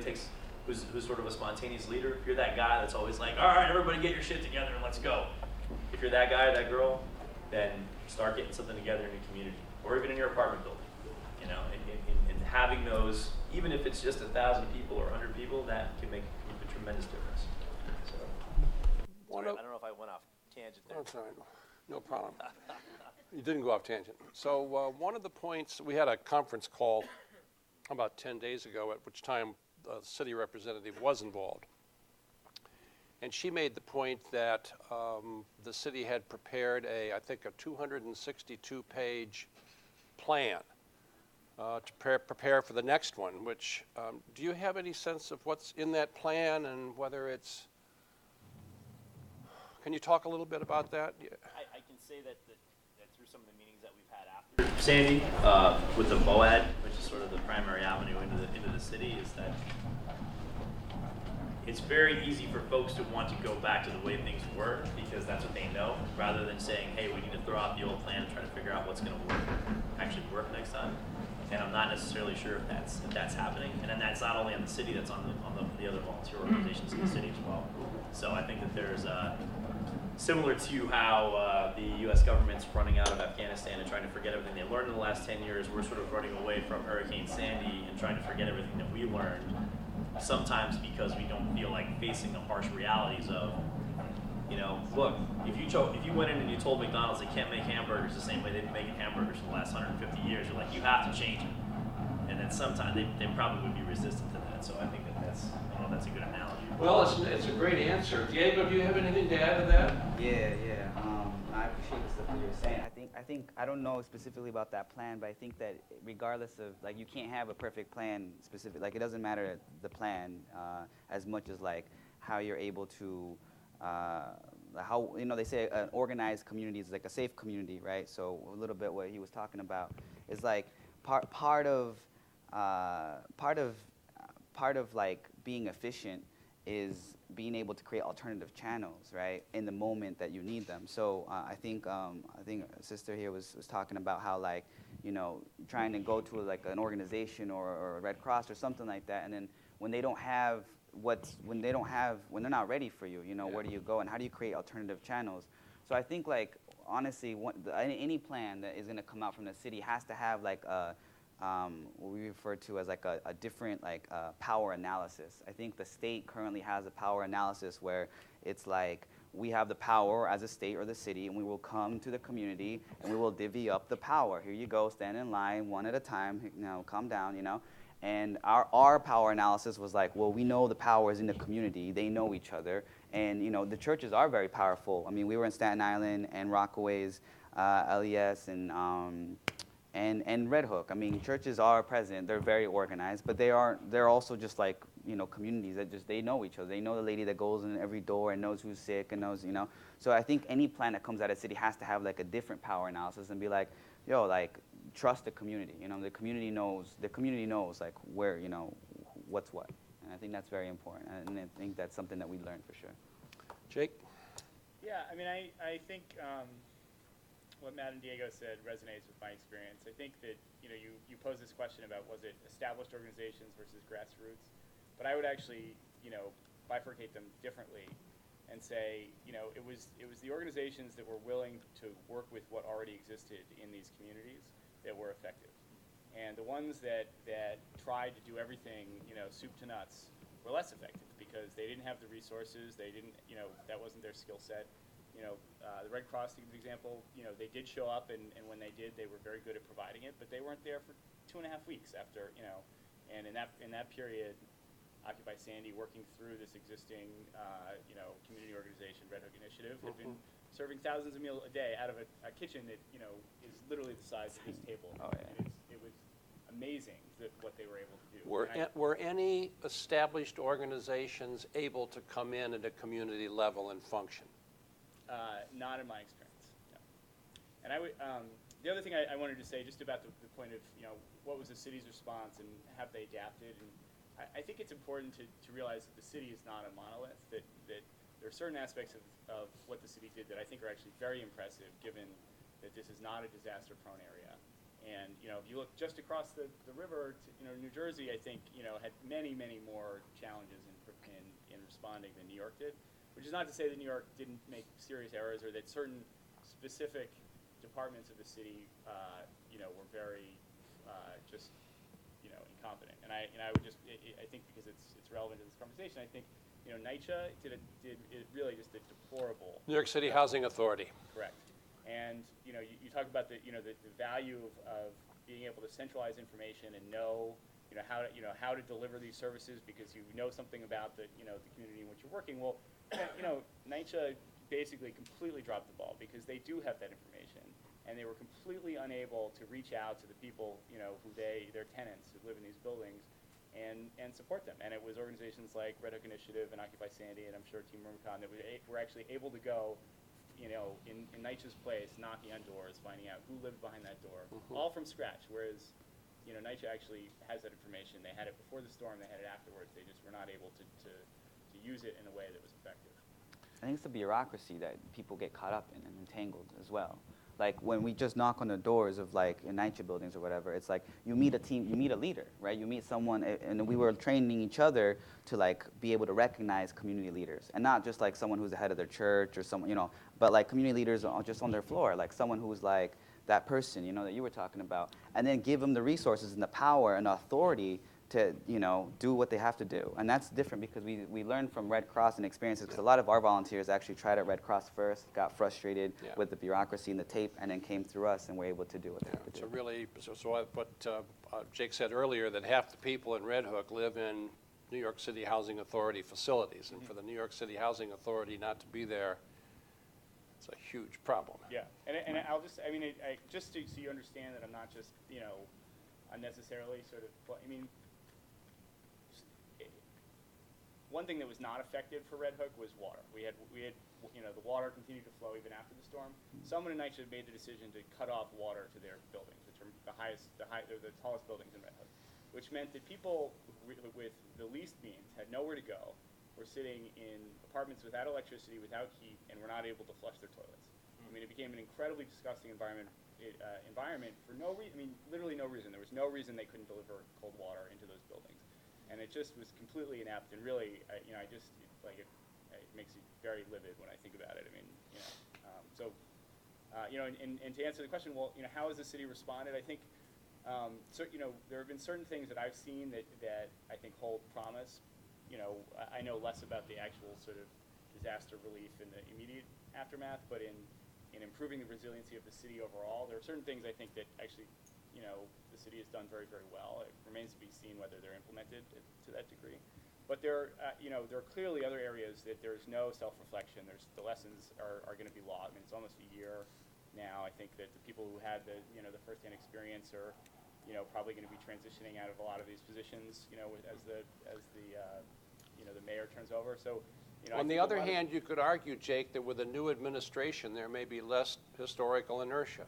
Speaker 4: who's sort of a spontaneous leader, if you're that guy that's always like, all right, everybody get your shit together and let's go. If you're that guy or that girl, then start getting something together in your community, or even in your apartment building. You know, and having those, even if it's just 1,000 people or 100 people, that can make a tremendous difference. So, sorry, I don't know if I went off tangent there.
Speaker 1: That's all right. No problem. You didn't go off tangent. So one of the points, we had a conference call about 10 days ago, at which time the city representative was involved. And she made the point that the city had prepared I think a 262-page plan to prepare for the next one, which, do you have any sense of what's in that plan and whether it's, can you talk a little bit about that?
Speaker 4: I can say that through some of the meetings that we've had after Sandy, with the BOAD, which is sort of the primary avenue into the city, is that it's very easy for folks to want to go back to the way things were because that's what they know, rather than saying, hey, we need to throw out the old plan and try to figure out what's going to actually work next time. And I'm not necessarily sure if that's happening. And then that's not only on the city, that's on the other volunteer organizations in the city as well. So I think that there's similar to how the U.S. government's running out of Afghanistan and trying to forget everything they learned in the last 10 years, we're sort of running away from Hurricane Sandy and trying to forget everything that we learned, sometimes because we don't feel like facing the harsh realities of, you know, look, if you went in and you told McDonald's they can't make hamburgers the same way they've been making hamburgers for the last 150 years, you're like, you have to change it. And then sometimes they probably would be resistant to that. So I think that's, I don't know if that's a good analogy.
Speaker 1: Well, it's a great answer. Diego, do you have anything to add to that?
Speaker 7: Yeah. I appreciate the stuff that you're saying. I think I don't know specifically about that plan, but I think that regardless of, like, you can't have a perfect plan specific. Like, it doesn't matter the plan as much as like how you're able to how, you know, they say an organized community is like a safe community, right? So a little bit what he was talking about is like part of like being efficient is being able to create alternative channels, right, in the moment that you need them. So I think a sister here was talking about how, like, you know, trying to go to like an organization or a Red Cross or something like that, and then when they don't have when they're not ready for you, you know, where do you go and how do you create alternative channels? So I think, like, honestly, any plan that is going to come out from the city has to have like what we refer to as like a different like power analysis. I think the state currently has a power analysis where it's like we have the power as a state or the city, and we will come to the community and we will divvy up the power. Here you go, stand in line one at a time, you know, calm down, you know. And our power analysis was like, well, we know the power is in the community. They know each other. And, you know, the churches are very powerful. I mean, we were in Staten Island and Rockaways, LES, and Red Hook. I mean, churches are present. They're very organized. But they're also just like, you know, communities that just, they know each other. They know the lady that goes in every door and knows who's sick and knows, you know. So I think any plan that comes out of the city has to have like a different power analysis and be like, yo, like, trust the community. You know, the community knows like where, you know, what's what. And I think that's very important. And I think that's something that we learned for sure.
Speaker 1: Jake?
Speaker 6: Yeah, I mean, I think what Matt and Diego said resonates with my experience. I think that, you know, you posed this question about was it established organizations versus grassroots, but I would actually, you know, bifurcate them differently and say, you know, it was the organizations that were willing to work with what already existed in these communities that were effective. And the ones that tried to do everything, you know, soup to nuts, were less effective because they didn't have the resources, they didn't, you know, that wasn't their skill set. You know, the Red Cross, to give an example, you know, they did show up, and when they did, they were very good at providing it, but they weren't there for 2.5 weeks after, you know, and in that period, Occupy Sandy, working through this existing, you know, community organization, Red Hook Initiative, had been serving thousands of meals a day out of a kitchen that, you know, is literally the size of this table.
Speaker 7: Oh, yeah.
Speaker 6: And it was amazing what they were able to do.
Speaker 1: Were any established organizations able to come in at a community level and function?
Speaker 6: Not in my experience, no. And I would, The other thing I wanted to say, just about the point of, what was the city's response and have they adapted? And I think it's important to realize that the city is not a monolith, that there are certain aspects of what the city did that I think are actually very impressive, given that this is not a disaster-prone area. And if you look just across the river, to, New Jersey, I think had many more challenges in responding than New York did. Which is not to say that New York didn't make serious errors, or that certain specific departments of the city, were very just incompetent. And I would just I think because it's relevant to this conversation, I think NYCHA did really just a deplorable.
Speaker 1: New York City Housing Authority.
Speaker 6: Correct. And you talk about the value of being able to centralize information and know how to deliver these services because you know something about the community in which you're working. Well, NYCHA basically completely dropped the ball because they do have that information, and they were completely unable to reach out to the people who their tenants who live in these buildings and support them. And it was organizations like Red Hook Initiative and Occupy Sandy, and I'm sure Team Rubicon, that were actually able to go in NYCHA's place, knocking on doors, finding out who lived behind that door, all from scratch. Whereas, NYCHA actually has that information. They had it before the storm. They had it afterwards. They just were not able to use it in a way that was effective.
Speaker 7: I think it's the bureaucracy that people get caught up in and entangled as well. Like when we just knock on the doors of like in NYCHA buildings or whatever, it's like you meet a team, you meet a leader, right? You meet someone, and we were training each other to like be able to recognize community leaders, and not just like someone who's the head of their church or someone, but like community leaders just on their floor, like someone who's like that person, that you were talking about, and then give them the resources and the power and the authority to do what they have to do. And that's different because we learned from Red Cross and experiences, because a lot of our volunteers actually tried at Red Cross first, got frustrated with the bureaucracy and the tape, and then came through us and were able to do what they have to do.
Speaker 1: So what Jake said earlier, that half the people in Red Hook live in New York City Housing Authority facilities, and for the New York City Housing Authority not to be there, it's a huge problem.
Speaker 6: Yeah, and I'll just, just so you understand that I'm not just, unnecessarily sort of, one thing that was not effective for Red Hook was water. We had the water continued to flow even after the storm. Someone in NYCHA made the decision to cut off water to their buildings, which are they're the tallest buildings in Red Hook, which meant that people with the least means had nowhere to go, were sitting in apartments without electricity, without heat, and were not able to flush their toilets. It became an incredibly disgusting environment for no reason. Literally no reason. There was no reason they couldn't deliver cold water into those buildings. And it just was completely inept, and really, it makes me very livid when I think about it. And to answer the question, well, how has the city responded? I think, there have been certain things that I've seen that I think hold promise. I know less about the actual sort of disaster relief in the immediate aftermath, but in improving the resiliency of the city overall, there are certain things I think that actually, the city has done very, very well. It remains to be seen whether they're implemented to that degree. But there are clearly other areas that there's no self-reflection. The lessons are going to be lost. It's almost a year now. I think that the people who had the first-hand experience are, probably going to be transitioning out of a lot of these positions, as the mayor turns over. So,
Speaker 1: on the other hand, you could argue, Jake, that with a new administration, there may be less historical inertia.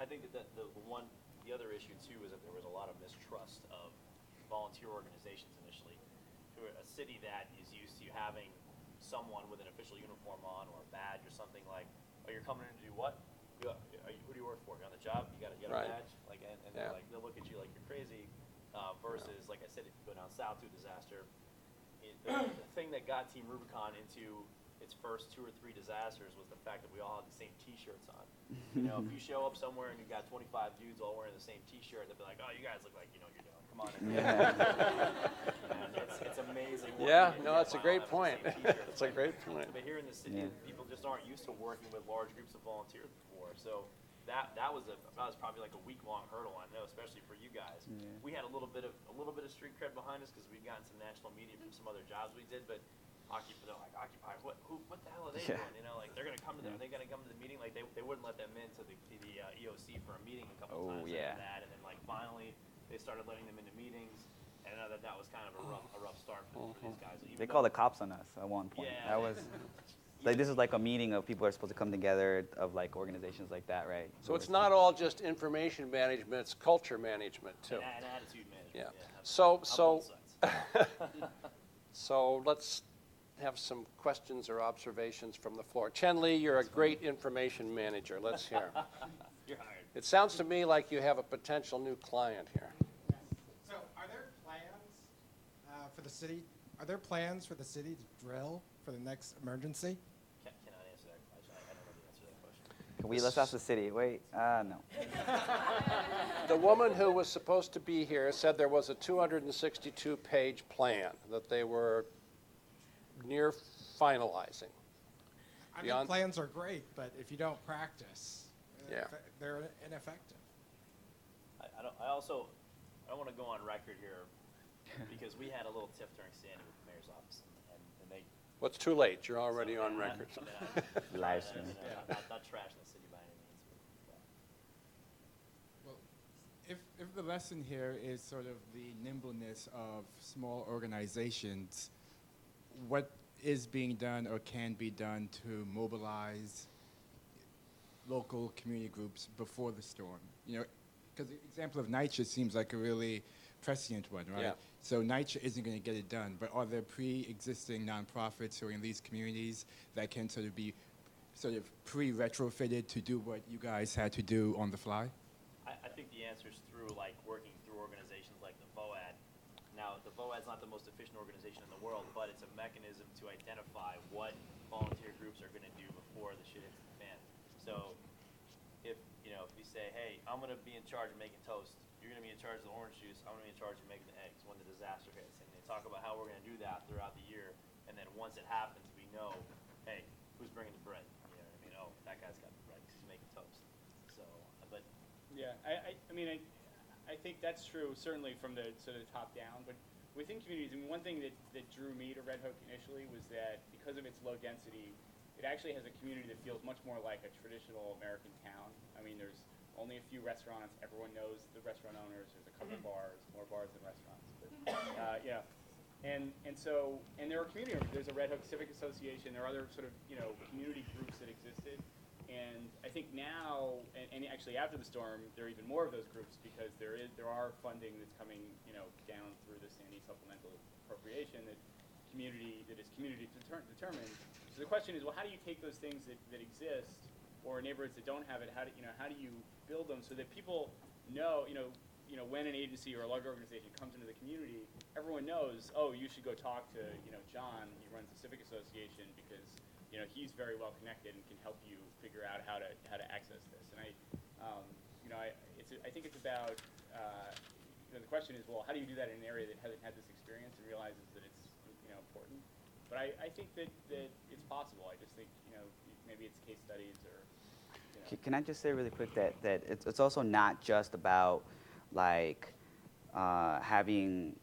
Speaker 4: I think that the other issue too is that there was a lot of mistrust of volunteer organizations initially. To a city that is used to having someone with an official uniform on or a badge or something like, oh, you're coming in to do what? Who do you work for? You're on the job? You got a badge? They'll look at you like you're crazy. Versus, like I said, if you go down south to a disaster, the thing that got Team Rubicon into its first 2 or 3 disasters was the fact that we all had the same T-shirts on. If you show up somewhere and you've got 25 dudes all wearing the same T-shirt, they'll be like, oh, you guys look like you know what you're doing. Come on in. And it's amazing.
Speaker 1: That's a great point. It's a great point.
Speaker 4: But here in the city, people just aren't used to working with large groups of volunteers before. So that was probably like a week-long hurdle, I know, especially for you guys. Yeah. We had a little bit of street cred behind us because we'd gotten some national media from some other jobs we did, but Occupy, what the hell are they doing? They're gonna come to the, are they gonna come to the meeting? Like they wouldn't let them into the EOC for a meeting a couple times after that, and then finally they started letting them into meetings, and I know that was kind of a rough start for these guys.
Speaker 7: They called the cops on us at one point.
Speaker 4: Yeah,
Speaker 7: Like this is like a meeting of people who are supposed to come together of like organizations like that, right?
Speaker 1: So it's not all just information management, it's culture management too.
Speaker 4: And attitude management.
Speaker 1: Yeah.
Speaker 4: absolutely.
Speaker 1: So,
Speaker 4: On both sides.
Speaker 1: so let's have some questions or observations from the floor. Chen Li, you're a great information manager. Let's hear.
Speaker 4: You're hired.
Speaker 1: It sounds to me like you have a potential new client here.
Speaker 8: So are there plans for the city? Are there plans for the city to drill for the next emergency?
Speaker 4: Cannot answer that question. I don't know the answer to that question.
Speaker 7: Can we, let's ask the city. Wait, no.
Speaker 1: The woman who was supposed to be here said there was a 262-page plan that they were near finalizing.
Speaker 8: I mean,
Speaker 1: Beyond-
Speaker 8: plans are great, but if you don't practice,
Speaker 1: Yeah.
Speaker 8: they're ineffective.
Speaker 4: I don't want to go on record here because we had a little tiff during Sandy with the mayor's office, and they.
Speaker 1: Well, it's too late. You're already on record.
Speaker 7: Live stream.
Speaker 4: Not trashing the city by any means. But,
Speaker 9: Well, if the lesson here is sort of the nimbleness of small organizations, what is being done or can be done to mobilize local community groups before the storm? You know, because the example of NYCHA seems like a really prescient one, right?
Speaker 1: Yeah.
Speaker 9: So NYCHA isn't going to get it done, but are there pre-existing nonprofits who are in these communities that can sort of be sort of pre-retrofitted to do what you guys had to do on the fly?
Speaker 4: I think the answer is through like working through organizations like the VOAD. Now, the VOAD's not the most efficient organization in the world, but it's a mechanism to identify what volunteer groups are going to do before the shit hits the fan. So, if we say, hey, I'm going to be in charge of making toast, you're going to be in charge of the orange juice, I'm going to be in charge of making the eggs when the disaster hits, and they talk about how we're going to do that throughout the year, and then once it happens, we know, hey, who's bringing the bread? You know what I mean? Oh, that guy's got the bread because he's making toast. So, but
Speaker 6: Yeah, I mean, I think that's true certainly from the sort of the top down, but within communities, I mean, one thing that drew me to Red Hook initially was that because of its low density, it actually has a community that feels much more like a traditional American town. I mean, there's only a few restaurants. Everyone knows the restaurant owners. There's a couple bars, more bars than restaurants. But, yeah. And there are community. There's a Red Hook Civic Association. There are other sort of community groups that existed. And I think now, and actually after the storm, there are even more of those groups because there are funding that's coming down through the Sandy supplemental appropriation that is community determined. So the question is, well, how do you take those things that exist, or neighborhoods that don't have it? How do you build them so that people know, when an agency or a large organization comes into the community, everyone knows, oh, you should go talk to John. He runs the Civic Association because he's very well connected and can help you figure out how to access this. And I think it's about the question is, well, how do you do that in an area that hasn't had this experience and realizes that it's important? But I think that it's possible. I just think maybe it's case studies or.
Speaker 7: Can I just say really quick that it's also not just about like having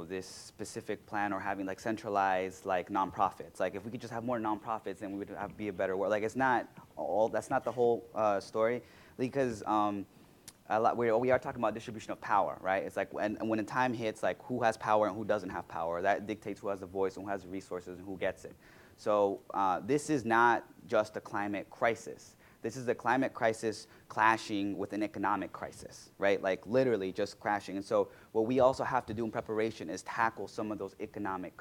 Speaker 7: this specific plan or having like centralized like nonprofits. Like if we could just have more nonprofits, then we would be a better world. Like it's not all. That's not the whole story, because we are talking about distribution of power, right? It's like when a time hits, like who has power and who doesn't have power. That dictates who has the voice and who has the resources and who gets it. So this is not just a climate crisis. This is a climate crisis clashing with an economic crisis, right? Like literally just crashing. And so what we also have to do in preparation is tackle some of those the economic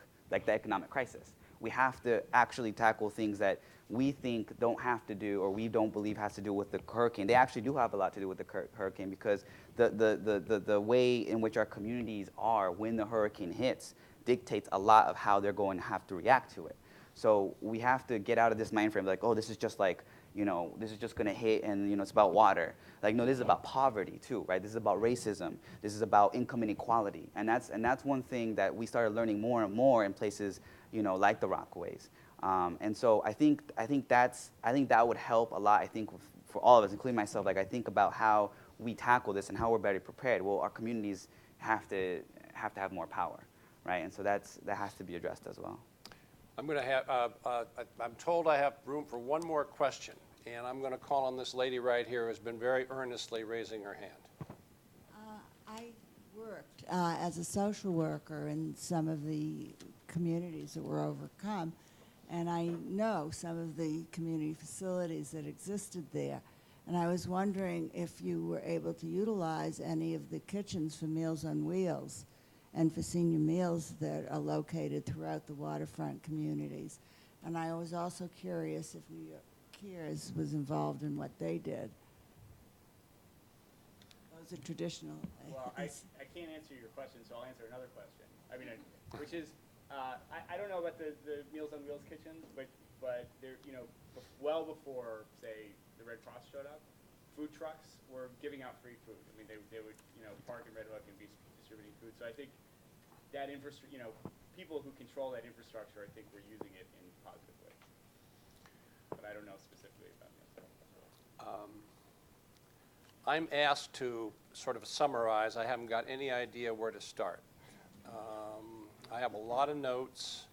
Speaker 7: crisis. We have to actually tackle things that we think don't have to do, or we don't believe has to do with the hurricane. They actually do have a lot to do with the hurricane, because the way in which our communities are when the hurricane hits dictates a lot of how they're going to have to react to it. So we have to get out of this mind frame, like, oh, this is just like, this is just going to hit and, it's about water. Like, no, this is about poverty too, right? This is about racism. This is about income inequality. And that's one thing that we started learning more and more in places, like the Rockaways. And so I think that would help a lot, I think, for all of us, including myself. Like, I think about how we tackle this and how we're better prepared. Well, our communities have to have more power, right? And so that has to be addressed as well.
Speaker 1: I'm going to have, I'm told I have room for one more question, and I'm going to call on this lady right here who has been very earnestly raising her hand.
Speaker 10: I worked as a social worker in some of the communities that were overcome, And I know some of the community facilities that existed there. And I was wondering if you were able to utilize any of the kitchens for Meals on Wheels and for senior meals that are located throughout the waterfront communities. And I was also curious if New York Cares was involved in what they did. Those are traditional.
Speaker 6: Well, I can't answer your question, so I'll answer another question. I mean, which is, I don't know about the Meals on Wheels kitchens, but they're, you know, well before, say, the Red Cross showed up, food trucks were giving out free food. I mean, they would, you know, park in Red Hook and be distributing food. So I think that infrastructure, you know, people who control that infrastructure, I think, were using it in positive ways. But I don't know specifically about that.
Speaker 1: I'm asked to sort of summarize. I haven't got any idea where to start. I have a lot of notes,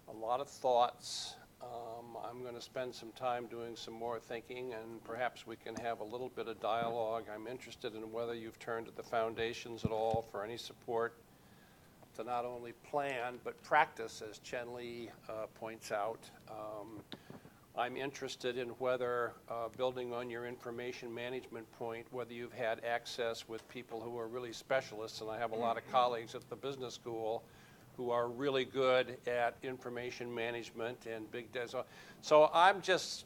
Speaker 1: a lot of thoughts. I'm going to spend some time doing some more thinking, and perhaps we can have a little bit of dialogue. I'm interested in whether you've turned to the foundations at all for any support to not only plan but practice, as Chen Li points out. I'm interested in whether, building on your information management point, whether you've had access with people who are really specialists, and I have a lot of colleagues at the business school who are really good at information management and big data. So I'm just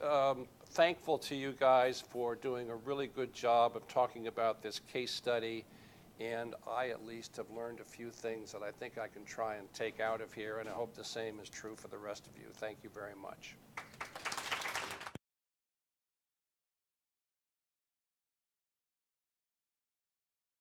Speaker 1: thankful to you guys for doing a really good job of talking about this case study, and I at least have learned a few things that I think I can try and take out of here, and I hope the same is true for the rest of you. Thank you very much.